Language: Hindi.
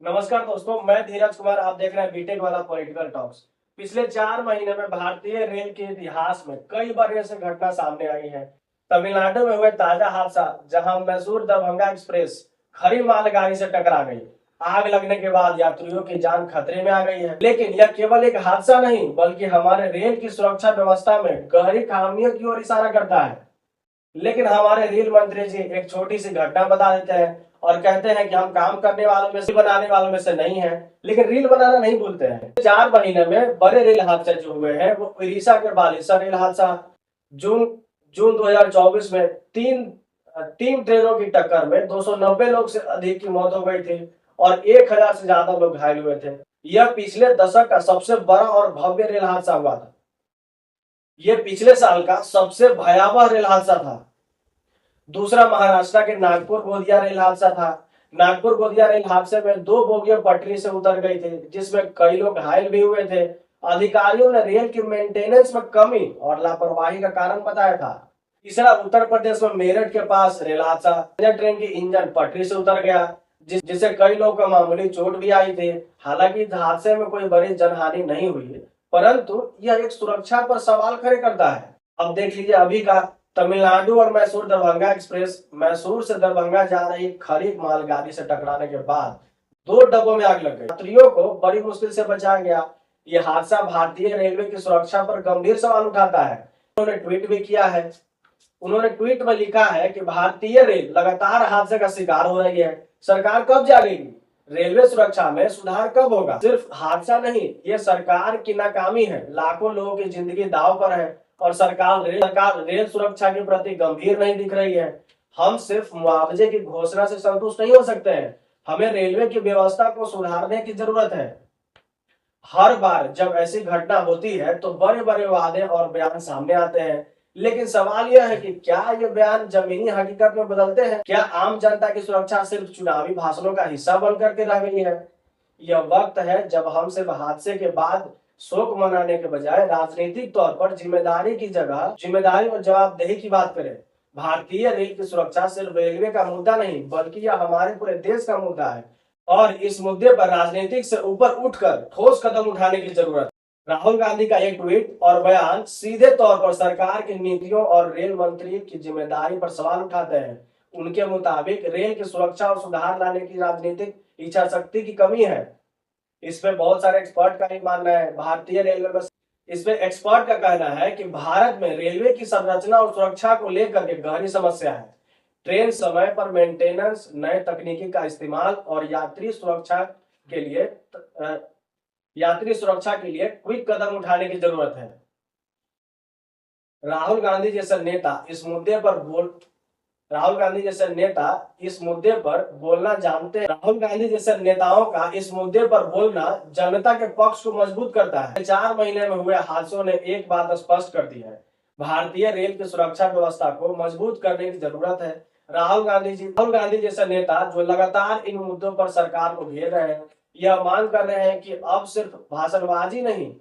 नमस्कार दोस्तों, मैं धीरज कुमार। आप देख रहे हैं बीटेक वाला पॉलिटिकल टॉक्स। पिछले 4 महीने में भारतीय रेल के इतिहास में कई बार ऐसी घटना सामने आई है। तमिलनाडु में हुए ताजा हादसा, जहां मैसूर दरभंगा एक्सप्रेस खड़ी मालगाड़ी से टकरा गई। आग लगने के बाद यात्रियों की जान खतरे में आ गई है। लेकिन यह केवल एक हादसा नहीं, बल्कि हमारे रेल की सुरक्षा व्यवस्था में गहरी खामियों की ओर इशारा करता है। लेकिन हमारे रेल मंत्री जी एक छोटी सी घटना बता देते हैं और कहते हैं कि हम काम करने वालों में से, बनाने वालों में से नहीं है, लेकिन रील बनाना नहीं भूलते हैं। 4 महीने में बड़े रेल हादसे जो हुए हैं वो उड़ीसा के बालेश्वर रेल हादसा, जून जून 2024 में तीन तीन ट्रेनों की टक्कर में 290 लोग से अधिक की मौत हो गई थी और 1000 से ज्यादा लोग घायल हुए थे। यह पिछले दशक का सबसे बड़ा और भव्य रेल हादसा हुआ था। यह पिछले साल का सबसे भयावह रेल हादसा था। दूसरा महाराष्ट्र के नागपुर गोंदिया रेल हादसा था। नागपुर गोंदिया रेल हादसे में 2 बोगियां पटरी से उतर गई थी, जिसमें कई लोग घायल भी हुए थे। अधिकारियों ने रेल की मेंटेनेंस में कमी और लापरवाही का कारण बताया था। तीसरा, उत्तर प्रदेश में मेरठ के पास रेल हादसा। ट्रेन की इंजन पटरी से उतर गया, जिससे कई लोगों को मामूली चोट भी आई थी। हालांकि इस हादसे में कोई बड़ी जनहानि नहीं हुई, परंतु यह एक सुरक्षा पर सवाल खड़े करता है। अब देख लीजिए अभी का तमिलनाडु और मैसूर दरभंगा एक्सप्रेस मैसूर से दरभंगा जा रही खड़ी मालगाड़ी से टकराने के बाद 2 डब्बों में आग लग गई। यात्रियों को बड़ी मुश्किल से बचाया गया। यह हादसा भारतीय रेलवे की सुरक्षा पर गंभीर सवाल उठाता है। उन्होंने ट्वीट भी किया है। उन्होंने ट्वीट में लिखा है कि भारतीय रेल लगातार हादसे का शिकार हो रही है। सरकार कब जागेगी? रेलवे सुरक्षा में सुधार कब होगा? सिर्फ हादसा नहीं, ये सरकार की नाकामी है। लाखों लोगों की जिंदगी दांव पर है और सरकार रेल सुरक्षा के प्रति गंभीर नहीं दिख रही है। हम सिर्फ मुआवजे की घोषणा से संतुष्ट नहीं हो सकते हैं। हमें रेलवे की व्यवस्था को सुधारने की जरूरत है। हर बार जब ऐसी घटना होती है तो बड़े बड़े वादे और बयान सामने आते हैं, लेकिन सवाल यह है कि क्या ये बयान जमीनी हकीकत में बदलते हैं? क्या आम जनता की सुरक्षा सिर्फ चुनावी भाषणों का हिस्सा बनकर के रह गई है? यह वक्त है जब हम सिर्फ हादसे के बाद शोक मनाने के बजाय राजनीतिक तौर पर जिम्मेदारी की जगह जिम्मेदारी और जवाबदेही की बात करें। भारतीय रेल की सुरक्षा सिर्फ रेलवे का मुद्दा नहीं, बल्कि यह हमारे पूरे देश का मुद्दा है और इस मुद्दे पर राजनीतिक से ऊपर उठकर ठोस कदम उठाने की जरूरत है। राहुल गांधी का एक ट्वीट और बयान सीधे तौर पर सरकार की नीतियों और रेल मंत्री की जिम्मेदारी पर सवाल उठाते हैं। उनके मुताबिक रेल की सुरक्षा और सुधार लाने की राजनीतिक इच्छा शक्ति की कमी है। इसमें बहुत सारे एक्सपर्ट का भी मानना है। भारतीय रेलवे में इसमें एक्सपर्ट का कहना है कि भारत में रेलवे की संरचना और सुरक्षा को लेकर के गहरी समस्या है। ट्रेन समय पर मेंटेनेंस, नए तकनीकी का इस्तेमाल और यात्री सुरक्षा के लिए क्विक कदम उठाने की जरूरत है। राहुल गांधी जैसे नेता इस मुद्दे पर बोलना जानते हैं। राहुल गांधी जैसे नेताओं का इस मुद्दे पर बोलना जनता के पक्ष को मजबूत करता है। 4 महीने में हुए हादसों ने एक बात स्पष्ट कर दी है, भारतीय रेल की सुरक्षा व्यवस्था को मजबूत करने की जरूरत है। राहुल गांधी जैसे नेता जो लगातार इन मुद्दों पर सरकार को घेर रहे हैं, यह मांग कर रहे हैं कि अब सिर्फ भाषणबाजी नहीं